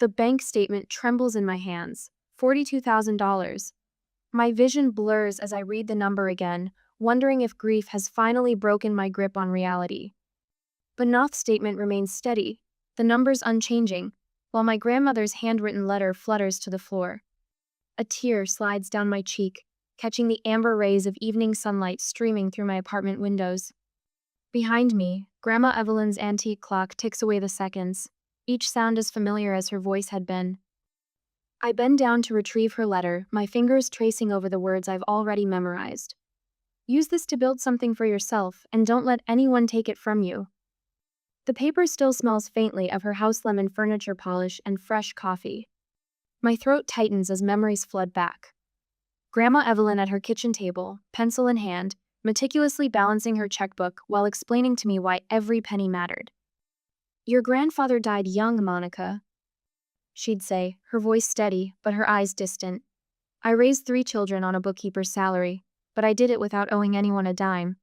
The bank statement trembles in my hands. $42,000. My vision blurs as I read the number again, wondering if grief has finally broken my grip on reality. But Noth's statement remains steady, the numbers unchanging, while my grandmother's handwritten letter flutters to the floor. A tear slides down my cheek, catching the amber rays of evening sunlight streaming through my apartment windows. Behind me, Grandma Evelyn's antique clock ticks away the seconds, each sound as familiar as her voice had been. I bend down to retrieve her letter, my fingers tracing over the words I've already memorized. Use this to build something for yourself, and don't let anyone take it from you. The paper still smells faintly of her house lemon furniture polish and fresh coffee. My throat tightens as memories flood back. Grandma Evelyn at her kitchen table, pencil in hand, meticulously balancing her checkbook while explaining to me why every penny mattered. Your grandfather died young, Monica, she'd say, her voice steady, but her eyes distant. I raised 3 children on a bookkeeper's salary, but I did it without owing anyone a dime.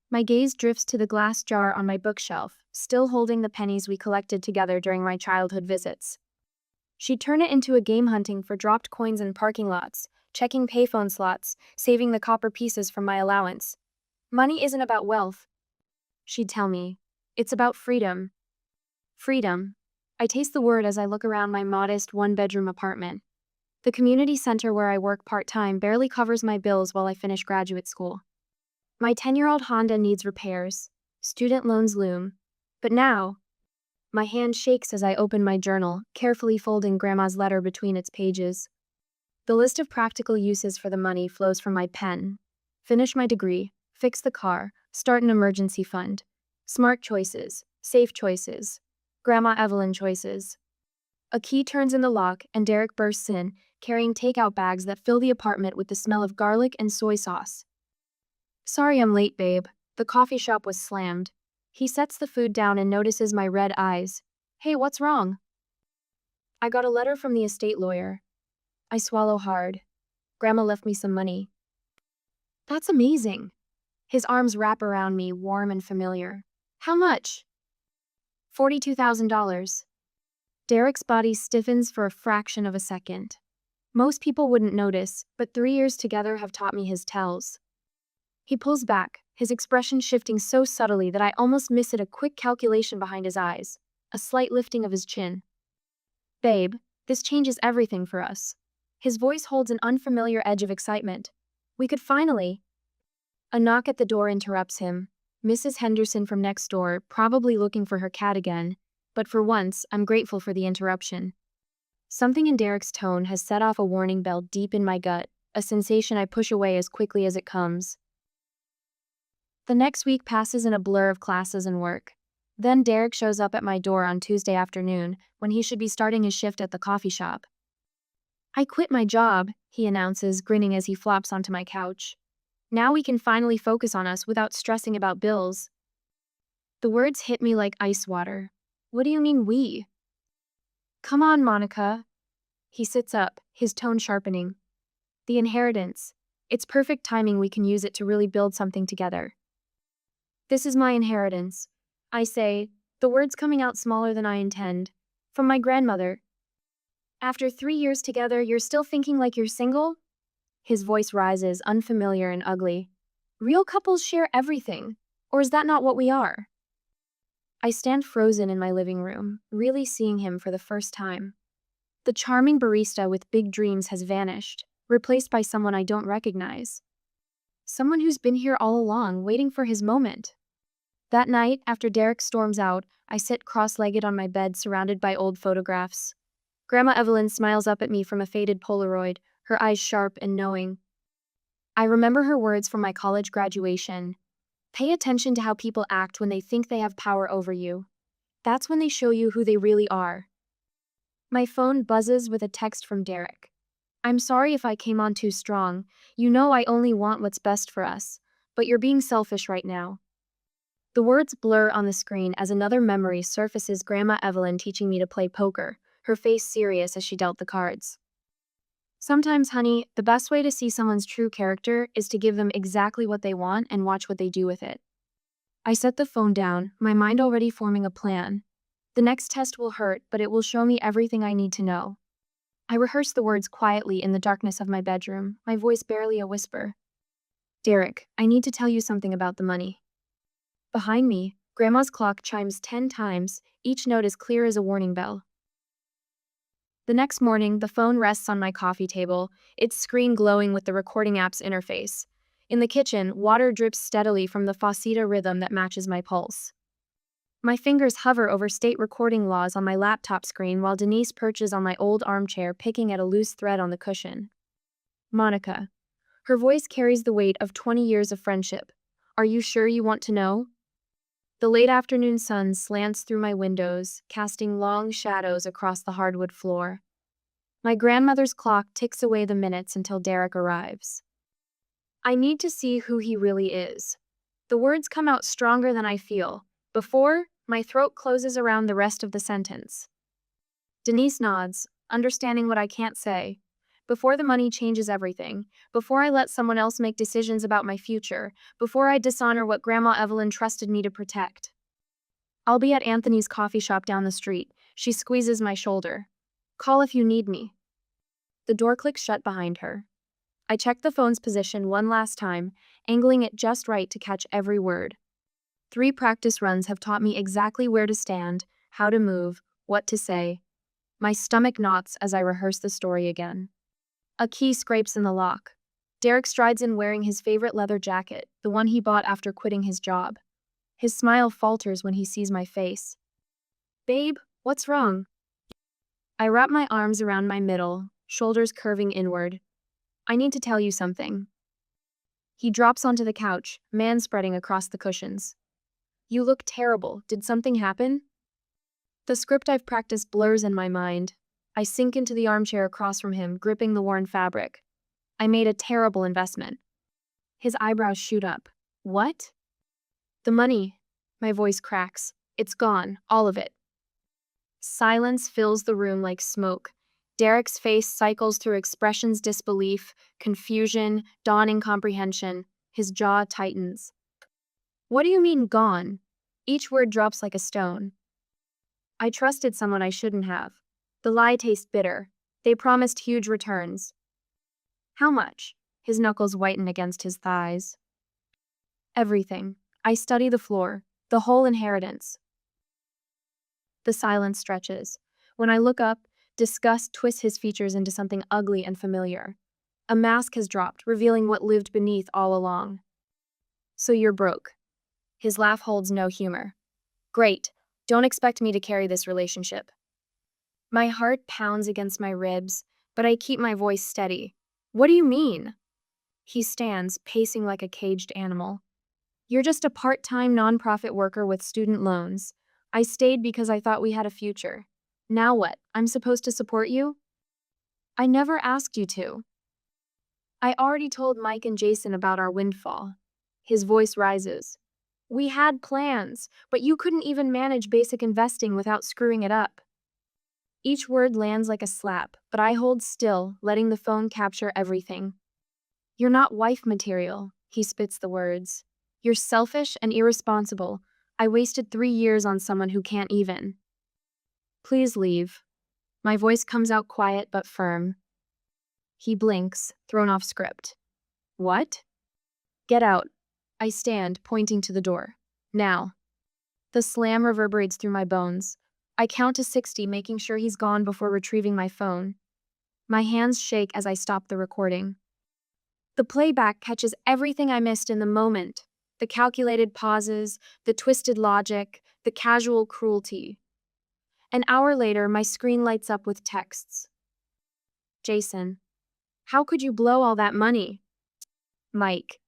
My gaze drifts to the glass jar on my bookshelf, still holding the pennies we collected together during my childhood visits. She'd turn it into a game hunting for dropped coins in parking lots, checking payphone slots, saving the copper pieces from my allowance. Money isn't about wealth, she'd tell me. It's about freedom. Freedom. I taste the word as I look around my modest one-bedroom apartment. The community center where I work part-time barely covers my bills while I finish graduate school. My 10-year-old Honda needs repairs. Student loans loom. But now, my hand shakes as I open my journal, carefully folding Grandma's letter between its pages. The list of practical uses for the money flows from my pen. Finish my degree, fix the car, start an emergency fund. Smart choices, safe choices, Grandma Evelyn choices. A key turns in the lock and Derek bursts in, carrying takeout bags that fill the apartment with the smell of garlic and soy sauce. Sorry I'm late, babe. The coffee shop was slammed. He sets the food down and notices my red eyes. Hey, what's wrong? I got a letter from the estate lawyer. I swallow hard. Grandma left me some money. That's amazing. His arms wrap around me, warm and familiar. How much? $42,000. Derek's body stiffens for a fraction of a second. Most people wouldn't notice, but 3 years together have taught me his tells. He pulls back, his expression shifting so subtly that I almost miss it, a quick calculation behind his eyes, a slight lifting of his chin. Babe, this changes everything for us. His voice holds an unfamiliar edge of excitement. We could finally... A knock at the door interrupts him. Mrs. Henderson from next door, probably looking for her cat again, but for once, I'm grateful for the interruption. Something in Derek's tone has set off a warning bell deep in my gut, a sensation I push away as quickly as it comes. The next week passes in a blur of classes and work. Then Derek shows up at my door on Tuesday afternoon, when he should be starting his shift at the coffee shop. I quit my job, he announces, grinning as he flops onto my couch. Now we can finally focus on us without stressing about bills. The words hit me like ice water. What do you mean we? Come on, Monica. He sits up, his tone sharpening. The inheritance. It's perfect timing, we can use it to really build something together. This is my inheritance, I say, the words coming out smaller than I intend. From my grandmother. After 3 years together, you're still thinking like you're single? His voice rises, unfamiliar and ugly. Real couples share everything. Or is that not what we are? I stand frozen in my living room, really seeing him for the first time. The charming barista with big dreams has vanished, replaced by someone I don't recognize. Someone who's been here all along, waiting for his moment. That night, after Derek storms out, I sit cross-legged on my bed surrounded by old photographs. Grandma Evelyn smiles up at me from a faded Polaroid, her eyes sharp and knowing. I remember her words from my college graduation. Pay attention to how people act when they think they have power over you. That's when they show you who they really are. My phone buzzes with a text from Derek. I'm sorry if I came on too strong. You know I only want what's best for us, but you're being selfish right now. The words blur on the screen as another memory surfaces, Grandma Evelyn teaching me to play poker, her face serious as she dealt the cards. Sometimes, honey, the best way to see someone's true character is to give them exactly what they want and watch what they do with it. I set the phone down, my mind already forming a plan. The next test will hurt, but it will show me everything I need to know. I rehearsed the words quietly in the darkness of my bedroom, my voice barely a whisper. Derek, I need to tell you something about the money. Behind me, Grandma's clock chimes 10 times, each note as clear as a warning bell. The next morning, the phone rests on my coffee table, its screen glowing with the recording app's interface. In the kitchen, water drips steadily from the fauceta rhythm that matches my pulse. My fingers hover over state recording laws on my laptop screen while Denise perches on my old armchair picking at a loose thread on the cushion. Monica. Her voice carries the weight of 20 years of friendship. Are you sure you want to know? The late afternoon sun slants through my windows, casting long shadows across the hardwood floor. My grandmother's clock ticks away the minutes until Derek arrives. I need to see who he really is. The words come out stronger than I feel. Before, my throat closes around the rest of the sentence. Denise nods, understanding what I can't say. Before the money changes everything, before I let someone else make decisions about my future, before I dishonor what Grandma Evelyn trusted me to protect. I'll be at Anthony's coffee shop down the street. She squeezes my shoulder. Call if you need me. The door clicks shut behind her. I check the phone's position one last time, angling it just right to catch every word. 3 practice runs have taught me exactly where to stand, how to move, what to say. My stomach knots as I rehearse the story again. A key scrapes in the lock. Derek strides in wearing his favorite leather jacket, the one he bought after quitting his job. His smile falters when he sees my face. Babe, what's wrong? I wrap my arms around my middle, shoulders curving inward. I need to tell you something. He drops onto the couch, man-spreading across the cushions. You look terrible. Did something happen? The script I've practiced blurs in my mind. I sink into the armchair across from him, gripping the worn fabric. I made a terrible investment. His eyebrows shoot up. What? The money. My voice cracks. It's gone, all of it. Silence fills the room like smoke. Derek's face cycles through expressions disbelief, confusion, dawning comprehension. His jaw tightens. What do you mean, gone? Each word drops like a stone. I trusted someone I shouldn't have. The lie tastes bitter. They promised huge returns. How much? His knuckles whiten against his thighs. Everything. I study the floor, the whole inheritance. The silence stretches. When I look up, disgust twists his features into something ugly and familiar. A mask has dropped, revealing what lived beneath all along. So you're broke. His laugh holds no humor. Great. Don't expect me to carry this relationship. My heart pounds against my ribs, but I keep my voice steady. What do you mean? He stands, pacing like a caged animal. You're just a part-time nonprofit worker with student loans. I stayed because I thought we had a future. Now what? I'm supposed to support you? I never asked you to. I already told Mike and Jason about our windfall. His voice rises. We had plans, but you couldn't even manage basic investing without screwing it up. Each word lands like a slap, but I hold still, letting the phone capture everything. You're not wife material, he spits the words. You're selfish and irresponsible. I wasted 3 years on someone who can't even. Please leave. My voice comes out quiet but firm. He blinks, thrown off script. What? Get out. I stand, pointing to the door. Now. The slam reverberates through my bones. I count to 60, making sure he's gone before retrieving my phone. My hands shake as I stop the recording. The playback catches everything I missed in the moment. The calculated pauses, the twisted logic, the casual cruelty. An hour later, my screen lights up with texts. Jason, how could you blow all that money? Mike,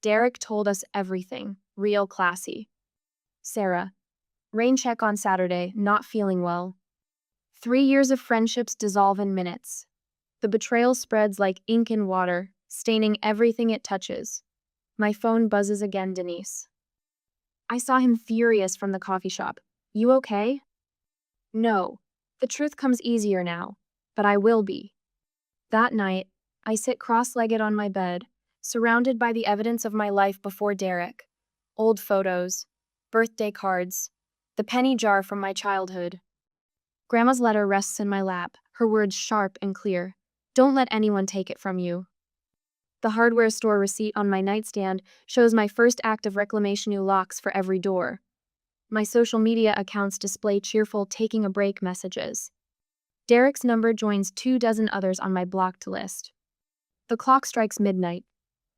Derek told us everything, real classy. Sarah, rain check on Saturday, not feeling well. 3 years of friendships dissolve in minutes. The betrayal spreads like ink in water, staining everything it touches. My phone buzzes again, Denise. I saw him furious from the coffee shop. You okay? No. The truth comes easier now, but I will be. That night, I sit cross-legged on my bed, surrounded by the evidence of my life before Derek. Old photos, birthday cards, the penny jar from my childhood. Grandma's letter rests in my lap, her words sharp and clear. Don't let anyone take it from you. The hardware store receipt on my nightstand shows my first act of reclamation: new locks for every door. My social media accounts display cheerful taking a break messages. Derek's number joins 24 others on my blocked list. The clock strikes midnight.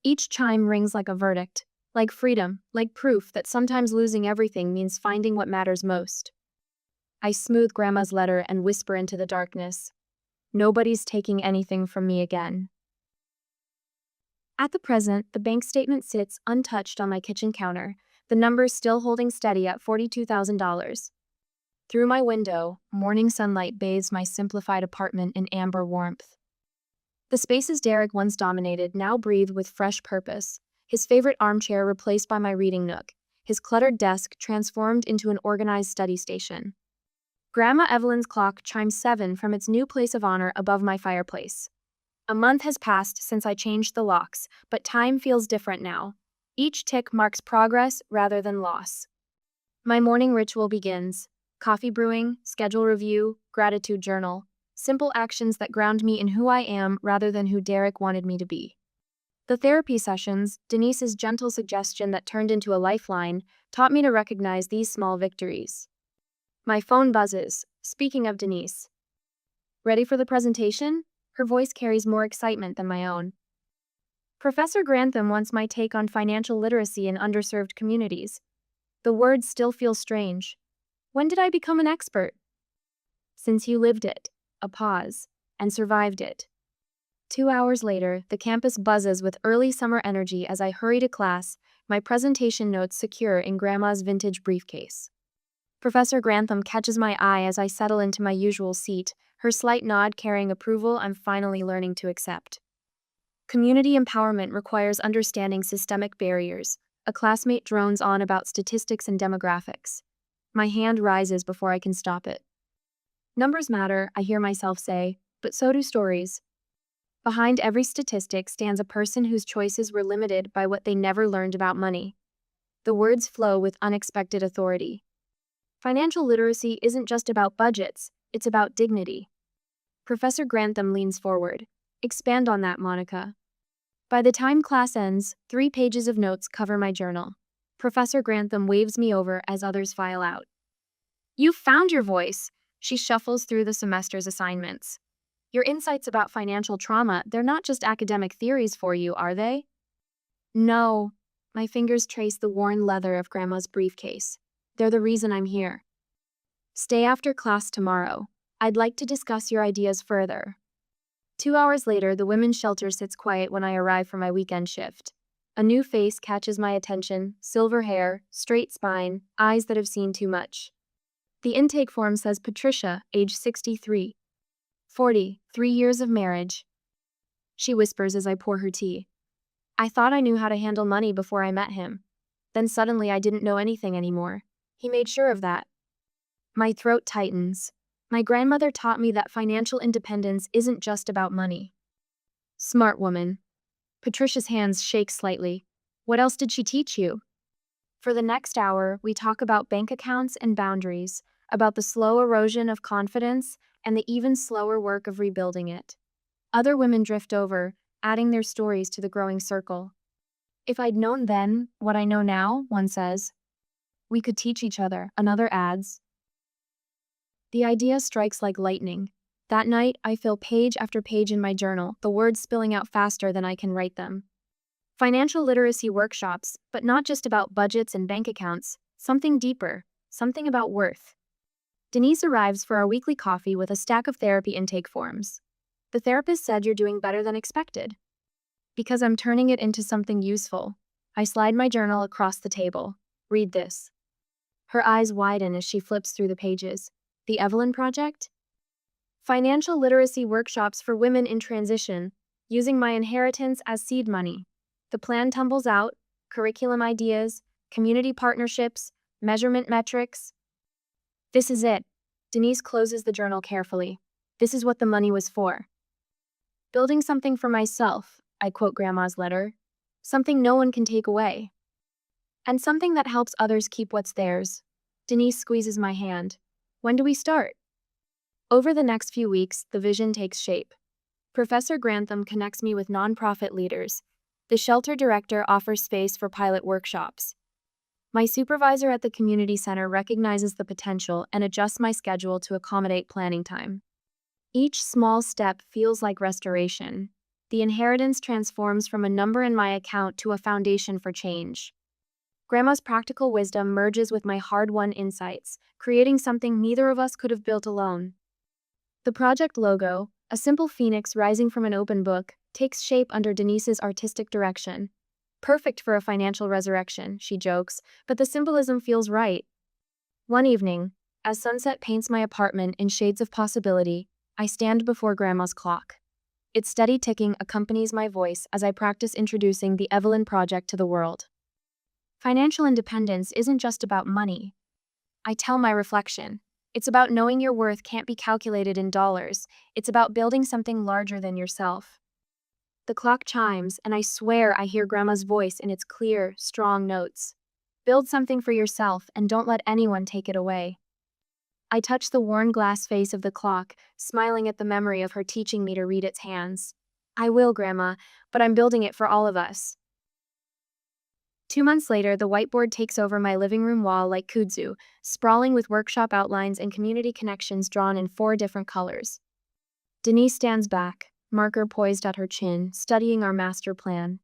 Each chime rings like a verdict, like freedom, like proof that sometimes losing everything means finding what matters most. I smooth Grandma's letter and whisper into the darkness. Nobody's taking anything from me again. At the present, the bank statement sits untouched on my kitchen counter, the numbers still holding steady at $42,000. Through my window, morning sunlight bathes my simplified apartment in amber warmth. The spaces Derek once dominated now breathe with fresh purpose, his favorite armchair replaced by my reading nook, his cluttered desk transformed into an organized study station. Grandma Evelyn's clock chimes 7 from its new place of honor above my fireplace. A month has passed since I changed the locks, but time feels different now. Each tick marks progress rather than loss. My morning ritual begins. Coffee brewing, schedule review, gratitude journal. Simple actions that ground me in who I am rather than who Derek wanted me to be. The therapy sessions, Denise's gentle suggestion that turned into a lifeline, taught me to recognize these small victories. My phone buzzes. Speaking of Denise. Ready for the presentation? Her voice carries more excitement than my own. Professor Grantham wants my take on financial literacy in underserved communities. The words still feel strange. When did I become an expert? Since you lived it, a pause, and survived it. 2 hours later, the campus buzzes with early summer energy as I hurry to class, my presentation notes secure in Grandma's vintage briefcase. Professor Grantham catches my eye as I settle into my usual seat, her slight nod carrying approval I'm finally learning to accept. Community empowerment requires understanding systemic barriers. A classmate drones on about statistics and demographics. My hand rises before I can stop it. Numbers matter, I hear myself say, but so do stories. Behind every statistic stands a person whose choices were limited by what they never learned about money. The words flow with unexpected authority. Financial literacy isn't just about budgets, it's about dignity. Professor Grantham leans forward. Expand on that, Monica. By the time class ends, 3 pages of notes cover my journal. Professor Grantham waves me over as others file out. You found your voice. She shuffles through the semester's assignments. Your insights about financial trauma, they're not just academic theories for you, are they? No. My fingers trace the worn leather of Grandma's briefcase. They're the reason I'm here. Stay after class tomorrow. I'd like to discuss your ideas further. 2 hours later, the women's shelter sits quiet when I arrive for my weekend shift. A new face catches my attention, silver hair, straight spine, eyes that have seen too much. The intake form says Patricia, age 63. 40, 3 years of marriage. She whispers as I pour her tea. I thought I knew how to handle money before I met him. Then suddenly I didn't know anything anymore. He made sure of that. My throat tightens. My grandmother taught me that financial independence isn't just about money. Smart woman. Patricia's hands shake slightly. What else did she teach you? For the next hour, we talk about bank accounts and boundaries, about the slow erosion of confidence and the even slower work of rebuilding it. Other women drift over, adding their stories to the growing circle. If I'd known then what I know now, one says. We could teach each other, another adds. The idea strikes like lightning. That night, I fill page after page in my journal, the words spilling out faster than I can write them. Financial literacy workshops, but not just about budgets and bank accounts, something deeper, something about worth. Denise arrives for our weekly coffee with a stack of therapy intake forms. The therapist said you're doing better than expected. Because I'm turning it into something useful. I slide my journal across the table. Read this. Her eyes widen as she flips through the pages. The Evelyn Project? Financial literacy workshops for women in transition, using my inheritance as seed money. The plan tumbles out, curriculum ideas, community partnerships, measurement metrics. This is it. Denise closes the journal carefully. This is what the money was for. Building something for myself, I quote Grandma's letter. Something no one can take away. And something that helps others keep what's theirs. Denise squeezes my hand. When do we start? Over the next few weeks, the vision takes shape. Professor Grantham connects me with nonprofit leaders. The shelter director offers space for pilot workshops. My supervisor at the community center recognizes the potential and adjusts my schedule to accommodate planning time. Each small step feels like restoration. The inheritance transforms from a number in my account to a foundation for change. Grandma's practical wisdom merges with my hard-won insights, creating something neither of us could have built alone. The project logo, a simple phoenix rising from an open book, takes shape under Denise's artistic direction. Perfect for a financial resurrection, she jokes, but the symbolism feels right. One evening, as sunset paints my apartment in shades of possibility, I stand before Grandma's clock. Its steady ticking accompanies my voice as I practice introducing the Evelyn Project to the world. Financial independence isn't just about money. I tell my reflection. It's about knowing your worth can't be calculated in dollars. It's about building something larger than yourself. The clock chimes, and I swear I hear Grandma's voice in its clear, strong notes. Build something for yourself and don't let anyone take it away. I touch the worn glass face of the clock, smiling at the memory of her teaching me to read its hands. I will, Grandma, but I'm building it for all of us. 2 months later, the whiteboard takes over my living room wall like kudzu, sprawling with workshop outlines and community connections drawn in 4 different colors. Denise stands back, marker poised at her chin, studying our master plan.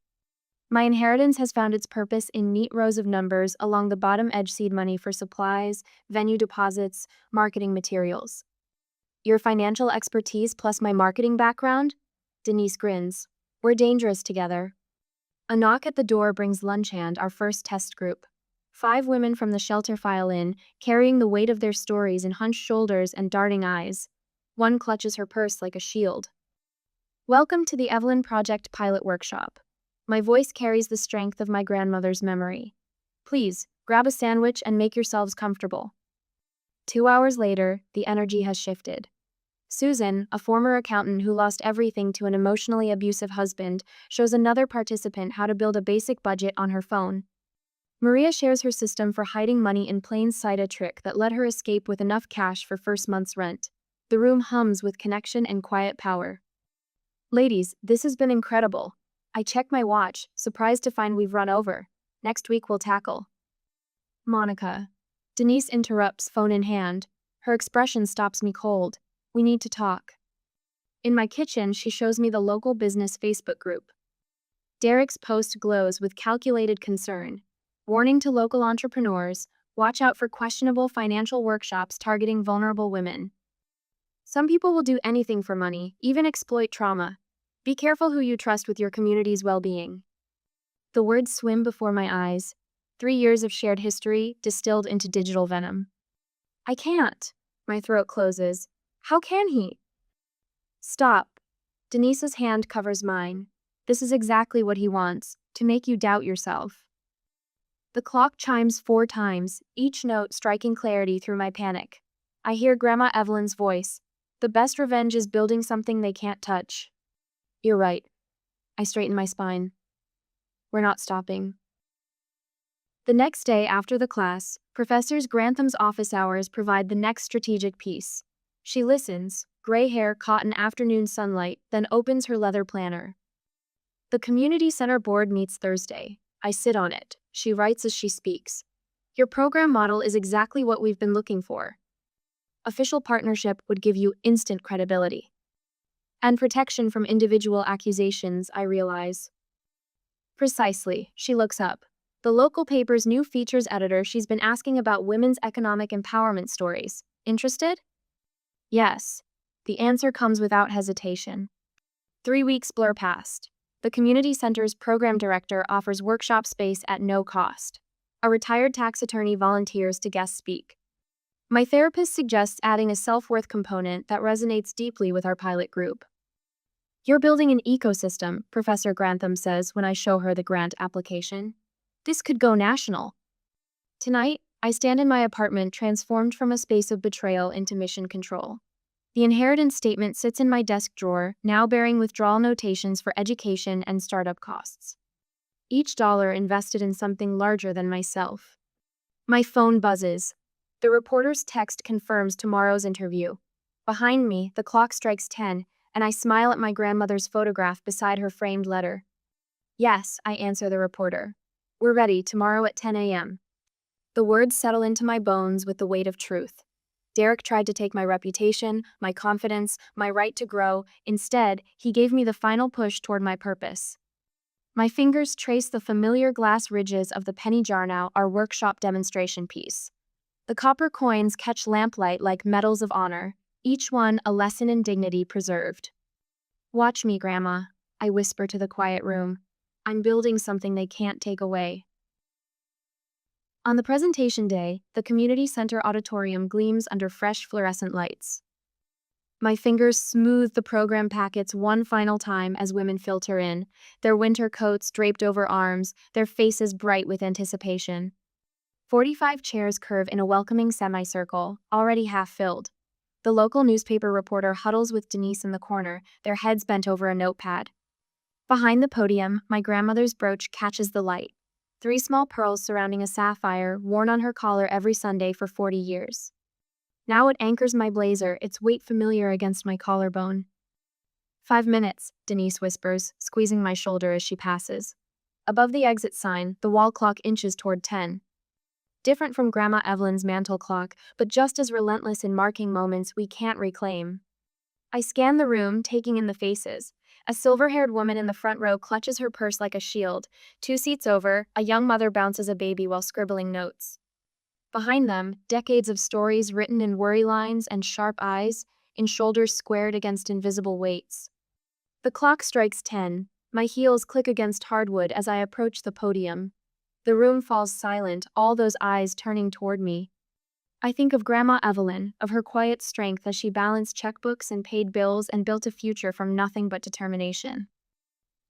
My inheritance has found its purpose in neat rows of numbers along the bottom edge: seed money for supplies, venue deposits, marketing materials. Your financial expertise plus my marketing background? Denise grins. We're dangerous together. A knock at the door brings Lunchhand, our first test group. 5 women from the shelter file in, carrying the weight of their stories in hunched shoulders and darting eyes. One clutches her purse like a shield. Welcome to the Evelyn Project Pilot Workshop. My voice carries the strength of my grandmother's memory. Please, grab a sandwich and make yourselves comfortable. 2 hours later, the energy has shifted. Susan, a former accountant who lost everything to an emotionally abusive husband, shows another participant how to build a basic budget on her phone. Maria shares her system for hiding money in plain sight, a trick that let her escape with enough cash for first month's rent. The room hums with connection and quiet power. Ladies, this has been incredible. I check my watch, surprised to find we've run over. Next week we'll tackle. Monica. Denise interrupts, phone in hand. Her expression stops me cold. We need to talk. In my kitchen, she shows me the local business Facebook group. Derek's post glows with calculated concern. Warning to local entrepreneurs, watch out for questionable financial workshops targeting vulnerable women. Some people will do anything for money, even exploit trauma. Be careful who you trust with your community's well-being. The words swim before my eyes. 3 years of shared history distilled into digital venom. I can't. My throat closes. How can he? Stop. Denise's hand covers mine. This is exactly what he wants, to make you doubt yourself. The clock chimes 4 times, each note striking clarity through my panic. I hear Grandma Evelyn's voice. The best revenge is building something they can't touch. You're right. I straighten my spine. We're not stopping. The next day after the class, Professor Grantham's office hours provide the next strategic piece. She listens, gray hair caught in afternoon sunlight, then opens her leather planner. The community center board meets Thursday. I sit on it. She writes as she speaks. Your program model is exactly what we've been looking for. Official partnership would give you instant credibility. And protection from individual accusations, I realize. Precisely, she looks up. The local paper's new features editor, she's been asking about women's economic empowerment stories. Interested? Yes. The answer comes without hesitation. 3 weeks blur past. The community center's program director offers workshop space at no cost. A retired tax attorney volunteers to guest speak. My therapist suggests adding a self-worth component that resonates deeply with our pilot group. You're building an ecosystem, Professor Grantham says when I show her the grant application. This could go national. Tonight, I stand in my apartment transformed from a space of betrayal into mission control. The inheritance statement sits in my desk drawer, now bearing withdrawal notations for education and startup costs. Each dollar invested in something larger than myself. My phone buzzes. The reporter's text confirms tomorrow's interview. Behind me, the clock strikes 10, and I smile at my grandmother's photograph beside her framed letter. Yes, I answer the reporter. We're ready tomorrow at 10 a.m. The words settle into my bones with the weight of truth. Derek tried to take my reputation, my confidence, my right to grow. Instead, he gave me the final push toward my purpose. My fingers trace the familiar glass ridges of the penny jar now, our workshop demonstration piece. The copper coins catch lamplight like medals of honor, each one a lesson in dignity preserved. Watch me, Grandma, I whisper to the quiet room. I'm building something they can't take away. On the presentation day, the community center auditorium gleams under fresh fluorescent lights. My fingers smooth the program packets one final time as women filter in, their winter coats draped over arms, their faces bright with anticipation. 45 chairs curve in a welcoming semicircle, already half filled. The local newspaper reporter huddles with Denise in the corner, their heads bent over a notepad. Behind the podium, my grandmother's brooch catches the light. 3 small pearls surrounding a sapphire, worn on her collar every Sunday for 40 years. Now it anchors my blazer, its weight familiar against my collarbone. 5 minutes, Denise whispers, squeezing my shoulder as she passes. Above the exit sign, the wall clock inches toward 10. Different from Grandma Evelyn's mantle clock, but just as relentless in marking moments we can't reclaim. I scan the room, taking in the faces. A silver-haired woman in the front row clutches her purse like a shield. 2 seats over, a young mother bounces a baby while scribbling notes. Behind them, decades of stories written in worry lines and sharp eyes, in shoulders squared against invisible weights. The clock strikes 10. My heels click against hardwood as I approach the podium. The room falls silent, all those eyes turning toward me. I think of Grandma Evelyn, of her quiet strength as she balanced checkbooks and paid bills and built a future from nothing but determination.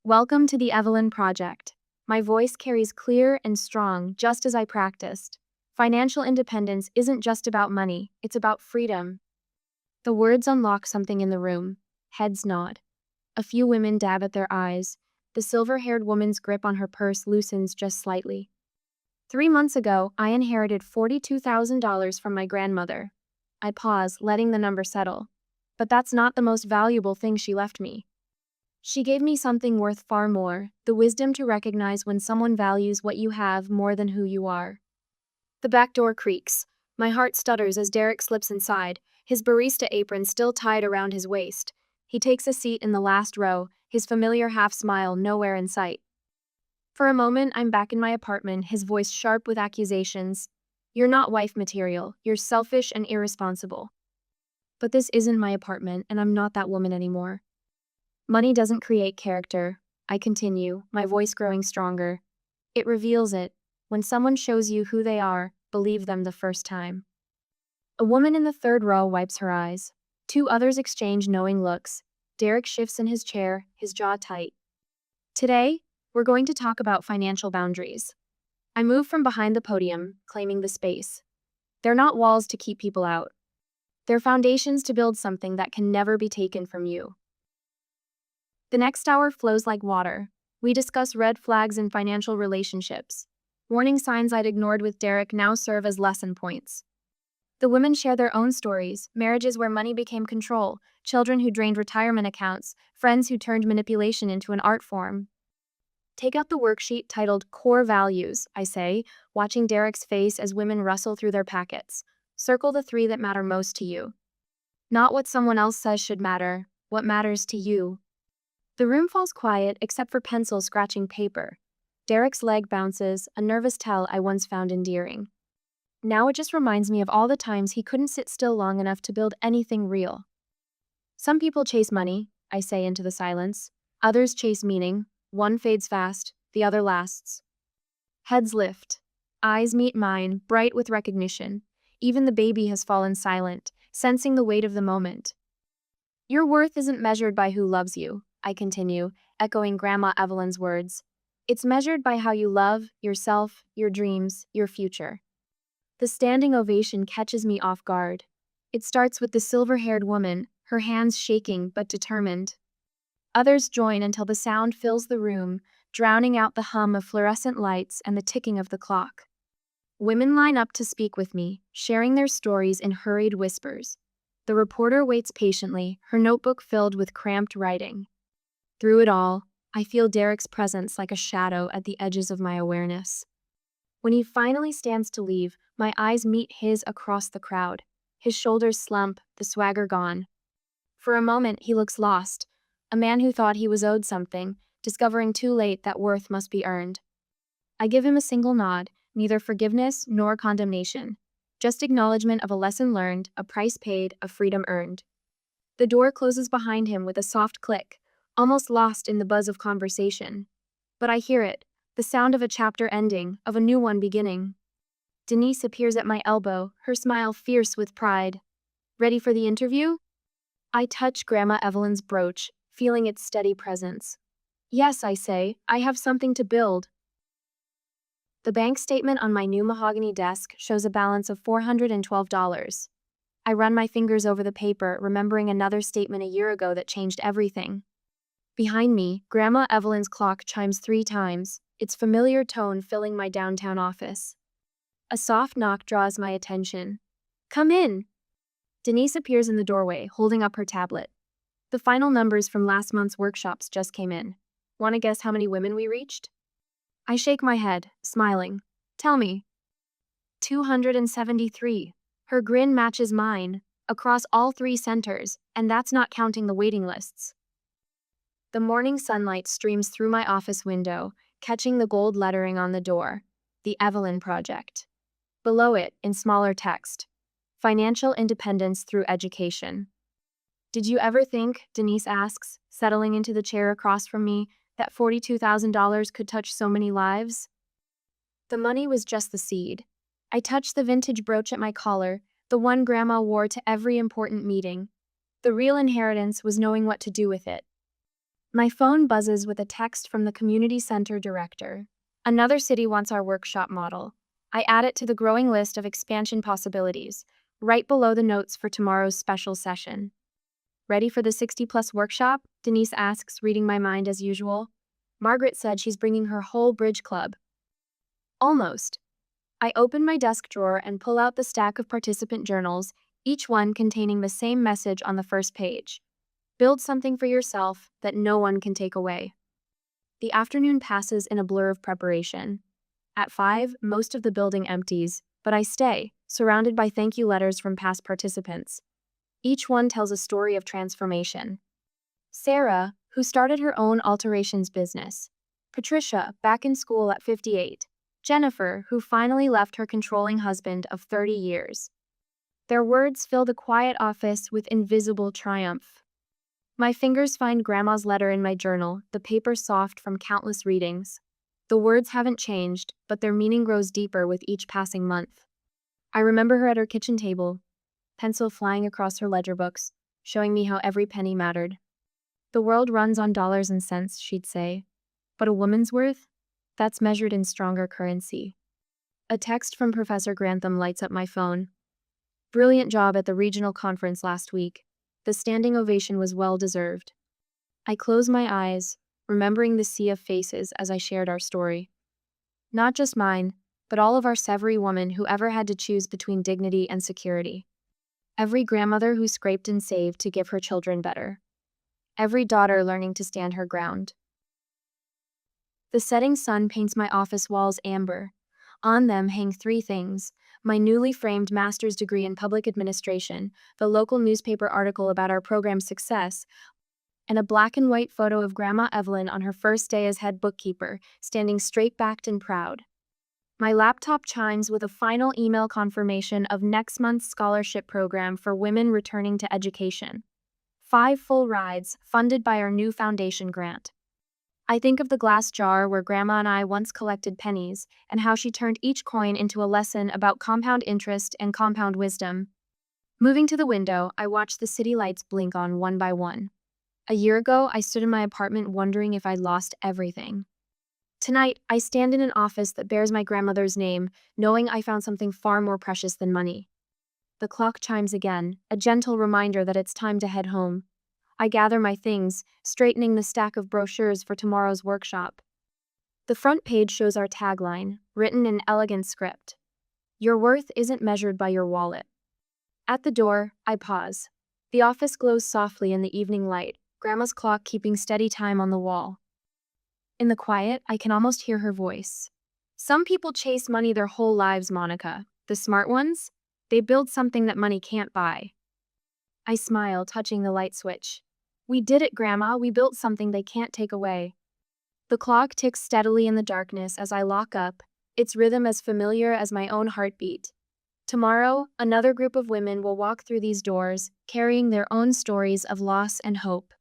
Welcome to the Evelyn Project. My voice carries clear and strong, just as I practiced. Financial independence isn't just about money, it's about freedom. The words unlock something in the room. Heads nod. A few women dab at their eyes. The silver-haired woman's grip on her purse loosens just slightly. 3 months ago, I inherited $42,000 from my grandmother. I pause, letting the number settle. But that's not the most valuable thing she left me. She gave me something worth far more, the wisdom to recognize when someone values what you have more than who you are. The back door creaks. My heart stutters as Derek slips inside, his barista apron still tied around his waist. He takes a seat in the last row, his familiar half-smile nowhere in sight. For a moment, I'm back in my apartment, his voice sharp with accusations. You're not wife material, you're selfish and irresponsible. But this isn't my apartment, and I'm not that woman anymore. Money doesn't create character, I continue, my voice growing stronger. It reveals it. When someone shows you who they are, believe them the first time. A woman in the third row wipes her eyes. 2 others exchange knowing looks. Derek shifts in his chair, his jaw tight. Today, we're going to talk about financial boundaries. I move from behind the podium, claiming the space. They're not walls to keep people out. They're foundations to build something that can never be taken from you. The next hour flows like water. We discuss red flags in financial relationships. Warning signs I'd ignored with Derek now serve as lesson points. The women share their own stories, marriages where money became control, children who drained retirement accounts, friends who turned manipulation into an art form. Take out the worksheet titled Core Values, I say, watching Derek's face as women rustle through their packets. Circle the 3 that matter most to you. Not what someone else says should matter, what matters to you. The room falls quiet except for pencils scratching paper. Derek's leg bounces, a nervous tell I once found endearing. Now it just reminds me of all the times he couldn't sit still long enough to build anything real. Some people chase money, I say into the silence. Others chase meaning. One fades fast, the other lasts. Heads lift. Eyes meet mine, bright with recognition. Even the baby has fallen silent, sensing the weight of the moment. Your worth isn't measured by who loves you, I continue, echoing Grandma Evelyn's words. It's measured by how you love yourself, your dreams, your future. The standing ovation catches me off guard. It starts with the silver-haired woman, her hands shaking but determined. Others join until the sound fills the room, drowning out the hum of fluorescent lights and the ticking of the clock. Women line up to speak with me, sharing their stories in hurried whispers. The reporter waits patiently, her notebook filled with cramped writing. Through it all, I feel Derek's presence like a shadow at the edges of my awareness. When he finally stands to leave, my eyes meet his across the crowd. His shoulders slump, the swagger gone. For a moment, he looks lost, a man who thought he was owed something, discovering too late that worth must be earned. I give him a single nod, neither forgiveness nor condemnation, just acknowledgement of a lesson learned, a price paid, a freedom earned. The door closes behind him with a soft click, almost lost in the buzz of conversation. But I hear it, the sound of a chapter ending, of a new one beginning. Denise appears at my elbow, her smile fierce with pride. Ready for the interview? I touch Grandma Evelyn's brooch, feeling its steady presence. Yes, I say, I have something to build. The bank statement on my new mahogany desk shows a balance of $412. I run my fingers over the paper, remembering another statement a year ago that changed everything. Behind me, Grandma Evelyn's clock chimes 3 times, its familiar tone filling my downtown office. A soft knock draws my attention. Come in. Denise appears in the doorway, holding up her tablet. The final numbers from last month's workshops just came in. Want to guess how many women we reached? I shake my head, smiling. Tell me. 273. Her grin matches mine, across all 3 centers, and that's not counting the waiting lists. The morning sunlight streams through my office window, catching the gold lettering on the door. The Evelyn Project. Below it, in smaller text, Financial Independence Through Education. Did you ever think, Denise asks, settling into the chair across from me, that $42,000 could touch so many lives? The money was just the seed. I touched the vintage brooch at my collar, the one Grandma wore to every important meeting. The real inheritance was knowing what to do with it. My phone buzzes with a text from the community center director. Another city wants our workshop model. I add it to the growing list of expansion possibilities, right below the notes for tomorrow's special session. Ready for the 60-plus workshop? Denise asks, reading my mind as usual. Margaret said she's bringing her whole bridge club. Almost. I open my desk drawer and pull out the stack of participant journals, each one containing the same message on the first page. Build something for yourself that no one can take away. The afternoon passes in a blur of preparation. At 5, most of the building empties, but I stay, surrounded by thank you letters from past participants. Each one tells a story of transformation. Sarah, who started her own alterations business. Patricia, back in school at 58. Jennifer, who finally left her controlling husband of 30 years. Their words fill the quiet office with invisible triumph. My fingers find Grandma's letter in my journal, the paper soft from countless readings. The words haven't changed, but their meaning grows deeper with each passing month. I remember her at her kitchen table, pencil flying across her ledger books, showing me how every penny mattered. The world runs on dollars and cents, she'd say. But a woman's worth? That's measured in stronger currency. A text from Professor Grantham lights up my phone. Brilliant job at the regional conference last week. The standing ovation was well deserved. I close my eyes, remembering the sea of faces as I shared our story. Not just mine, but all of our Severy women who ever had to choose between dignity and security. Every grandmother who scraped and saved to give her children better. Every daughter learning to stand her ground. The setting sun paints my office walls amber. On them hang 3 things: my newly framed master's degree in public administration, the local newspaper article about our program's success, and a black and white photo of Grandma Evelyn on her first day as head bookkeeper, standing straight-backed and proud. My laptop chimes with a final email confirmation of next month's scholarship program for women returning to education. 5 full rides, funded by our new foundation grant. I think of the glass jar where Grandma and I once collected pennies, and how she turned each coin into a lesson about compound interest and compound wisdom. Moving to the window, I watch the city lights blink on one by one. A year ago, I stood in my apartment wondering if I'd lost everything. Tonight, I stand in an office that bears my grandmother's name, knowing I found something far more precious than money. The clock chimes again, a gentle reminder that it's time to head home. I gather my things, straightening the stack of brochures for tomorrow's workshop. The front page shows our tagline, written in elegant script. Your worth isn't measured by your wallet. At the door, I pause. The office glows softly in the evening light, Grandma's clock keeping steady time on the wall. In the quiet, I can almost hear her voice. Some people chase money their whole lives, Monica. The smart ones? They build something that money can't buy. I smile, touching the light switch. We did it, Grandma. We built something they can't take away. The clock ticks steadily in the darkness as I lock up, its rhythm as familiar as my own heartbeat. Tomorrow, another group of women will walk through these doors, carrying their own stories of loss and hope.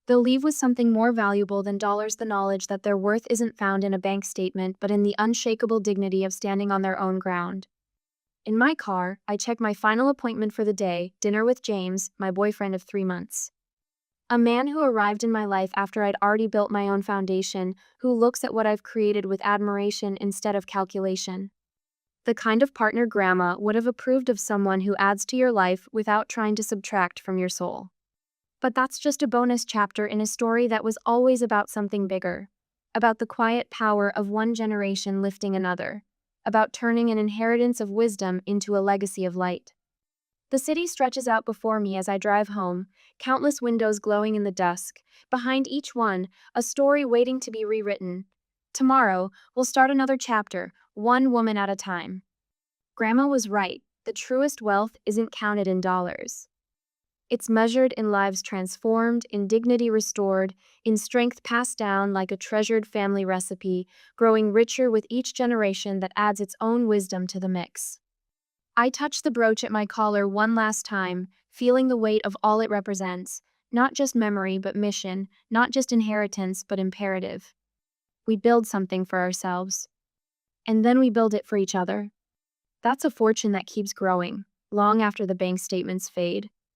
They'll leave with something more valuable than dollars, the knowledge that their worth isn't found in a bank statement but in the unshakable dignity of standing on their own ground. In my car, I check my final appointment for the day, dinner with James, my boyfriend of 3 months. A man who arrived in my life after I'd already built my own foundation, who looks at what I've created with admiration instead of calculation. The kind of partner Grandma would have approved of, someone who adds to your life without trying to subtract from your soul. But that's just a bonus chapter in a story that was always about something bigger. About the quiet power of one generation lifting another. About turning an inheritance of wisdom into a legacy of light. The city stretches out before me as I drive home, countless windows glowing in the dusk. Behind each one, a story waiting to be rewritten. Tomorrow, we'll start another chapter, one woman at a time. Grandma was right. The truest wealth isn't counted in dollars. It's measured in lives transformed, in dignity restored, in strength passed down like a treasured family recipe, growing richer with each generation that adds its own wisdom to the mix. I touch the brooch at my collar one last time, feeling the weight of all it represents, not just memory but mission, not just inheritance but imperative. We build something for ourselves, and then we build it for each other. That's a fortune that keeps growing, long after the bank statements fade.